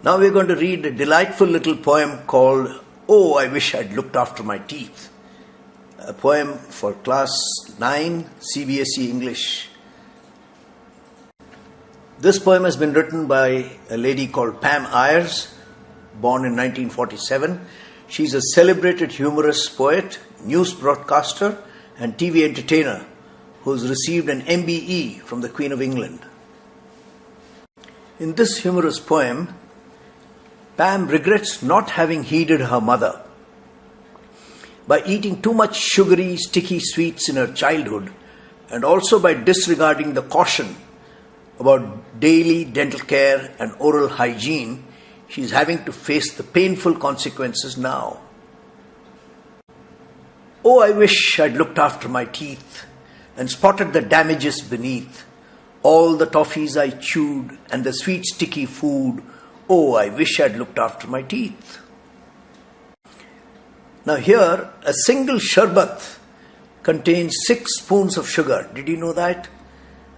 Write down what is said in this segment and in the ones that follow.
Now we're going to read a delightful little poem called "Oh, I Wish I'd Looked After My Teeth." A poem for class 9 CBSE English. This poem has been written by a lady called Pam Ayres, born in 1947. She's a celebrated humorous poet, news broadcaster, and TV entertainer who's received an MBE from the Queen of England. In this humorous poem, Pam regrets not having heeded her mother. By eating too much sugary, sticky sweets in her childhood, and also by disregarding the caution about daily dental care and oral hygiene, she is having to face the painful consequences now. Oh, I wish I'd looked after my teeth and spotted the damages beneath. All the toffees I chewed and the sweet sticky food. Oh, I wish I'd looked after my teeth. Now here, a single sherbet contains 6 spoons of sugar. Did you know that?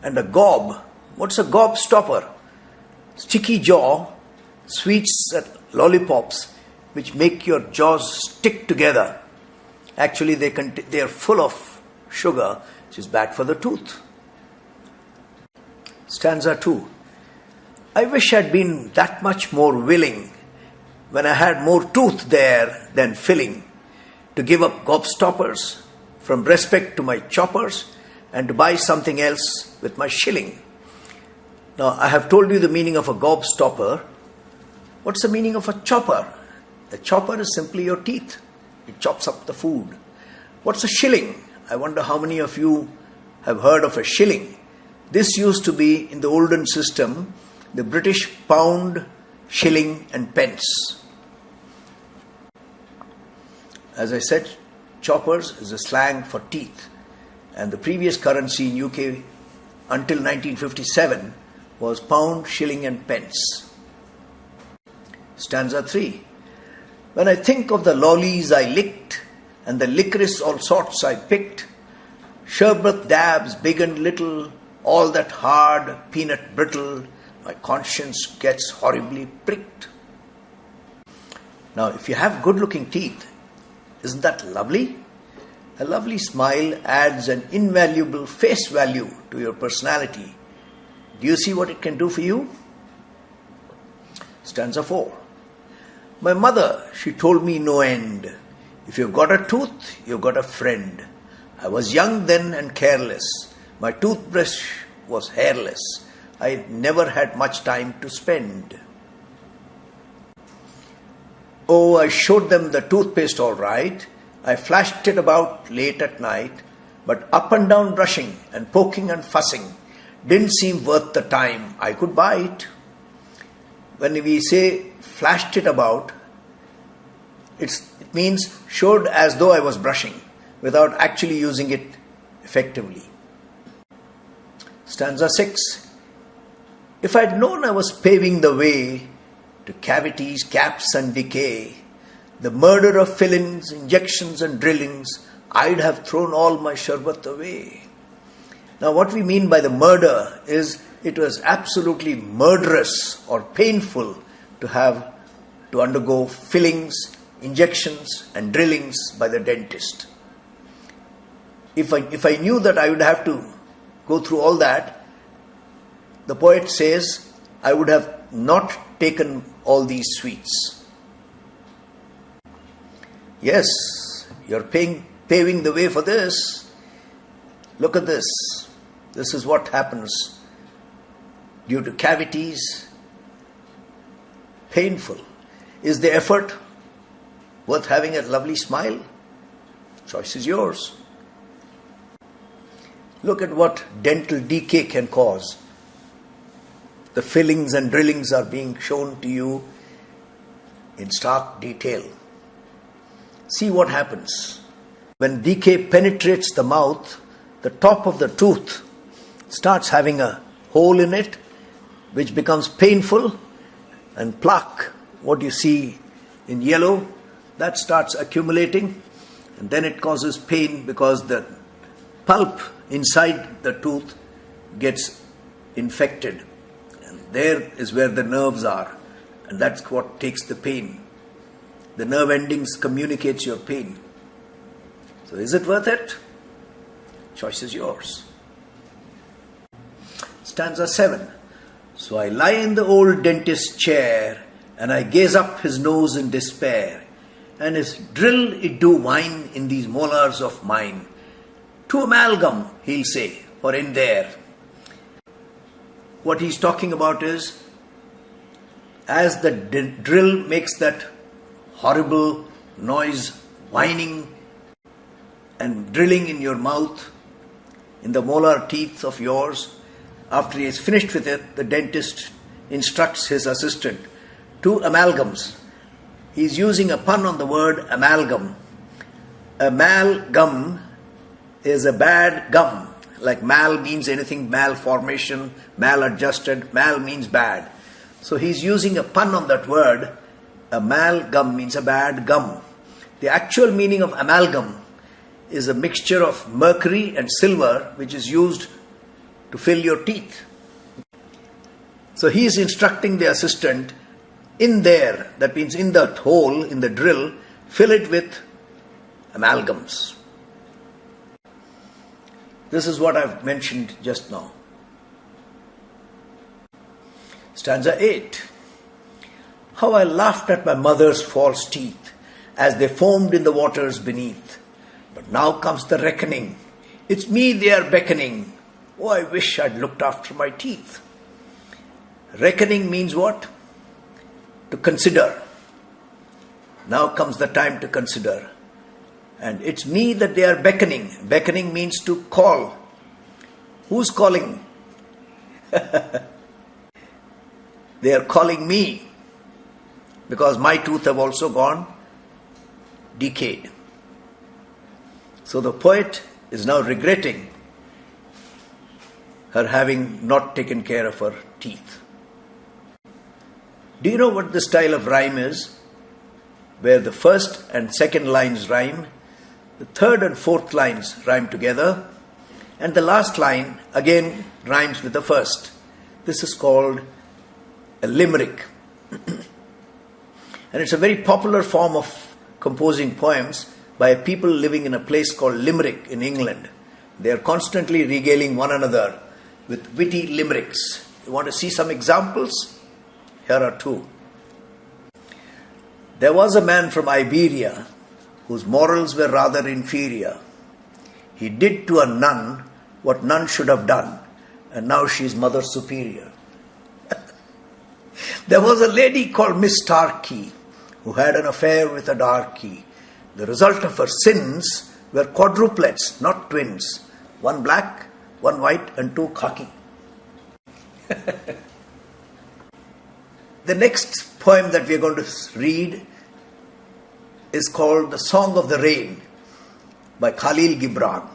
And a gob. What's a gobstopper? Sticky jaw, sweets and lollipops which make your jaws stick together. Actually, they are full of sugar, which is bad for the tooth. Stanza 2. I wish I'd been that much more willing when I had more tooth there than filling to give up gobstoppers from respect to my choppers and to buy something else with my shilling. Now, I have told you the meaning of a gobstopper. What's the meaning of a chopper? A chopper is simply your teeth. It chops up the food. What's a shilling? I wonder how many of you have heard of a shilling. This used to be, in the olden system, the British pound, shilling and pence. As I said, choppers is a slang for teeth. And the previous currency in UK until 1957 was pound, shilling and pence. Stanza 3. When I think of the lollies I licked and the liquorice allsorts I picked, sherbet dabs big and little, all that hard peanut brittle, my conscience gets horribly pricked. Now, if you have good-looking teeth, isn't that lovely? A lovely smile adds an invaluable face value to your personality. Do you see what it can do for you? Stanza 4. My mother, she told me no end. If you've got a tooth, you've got a friend. I was young then and careless. My toothbrush was hairless. I never had much time to spend. Oh, I showed them the toothpaste all right. I flashed it about late at night, but up and down brushing and poking and fussing didn't seem worth the time I could buy it. When we say flashed it about, it means showed as though I was brushing without actually using it effectively. Stanza 6. If I'd known I was paving the way to cavities, gaps and decay, the murder of fillins, injections and drillings, I'd have thrown all my sherbet away. Now what we mean by the murder is it was absolutely murderous or painful to undergo fillings, injections and drillings by the dentist. If I knew that I would have to go through all that, the poet says, I would have not taken all these sweets. Yes, you're paving the way for this. Look at this. This is what happens due to cavities. Painful. Is the effort worth having a lovely smile? Choice is yours. Look at what dental decay can cause. The fillings and drillings are being shown to you in stark detail. See what happens. When decay penetrates the mouth, the top of the tooth starts having a hole in it, which becomes painful, and plaque, what you see in yellow, that starts accumulating, and then it causes pain because the pulp inside the tooth gets infected. And there is where the nerves are. And that's what takes the pain. The nerve endings communicate your pain. So is it worth it? Choice is yours. Stanza 7. So I lie in the old dentist's chair, and I gaze up his nose in despair, and his drill it do whine in these molars of mine. To amalgam, he'll say, for in there. What he's talking about is, as the drill makes that horrible noise, whining and drilling in your mouth, in the molar teeth of yours, after he is finished with it, the dentist instructs his assistant, 2 amalgams. He is using a pun on the word amalgam. Amalgam is a bad gum. Like mal means anything malformation, maladjusted. Mal means bad. So he is using a pun on that word. Amalgam means a bad gum. The actual meaning of amalgam is a mixture of mercury and silver which is used to fill your teeth. So he is instructing the assistant, in there, that means in that hole, in the drill, fill it with amalgams. This is what I've mentioned just now. Stanza 8. How I laughed at my mother's false teeth as they foamed in the waters beneath. But now comes the reckoning. It's me they are beckoning. Oh, I wish I'd looked after my teeth. Reckoning means what? To consider. Now comes the time to consider. And it's me that they are beckoning. Beckoning means to call. Who's calling? They are calling me, because my teeth have also gone decayed. So the poet is now regretting her having not taken care of her teeth. Do you know what the style of rhyme is? Where the first and second lines rhyme, the third and fourth lines rhyme together, and the last line again rhymes with the first. This is called a limerick. And it's a very popular form of composing poems by people living in a place called Limerick in England. They are constantly regaling one another with witty limericks. You want to see some examples? Here are 2. There was a man from Iberia whose morals were rather inferior. He did to a nun what none should have done, and now she is mother superior. There was a lady called Miss Starkey who had an affair with a darky. The result of her sins were quadruplets, not twins. 1 black, 1 white, and 2 khaki. The next poem that we are going to read is called The Song of the Rain by Khalil Gibran.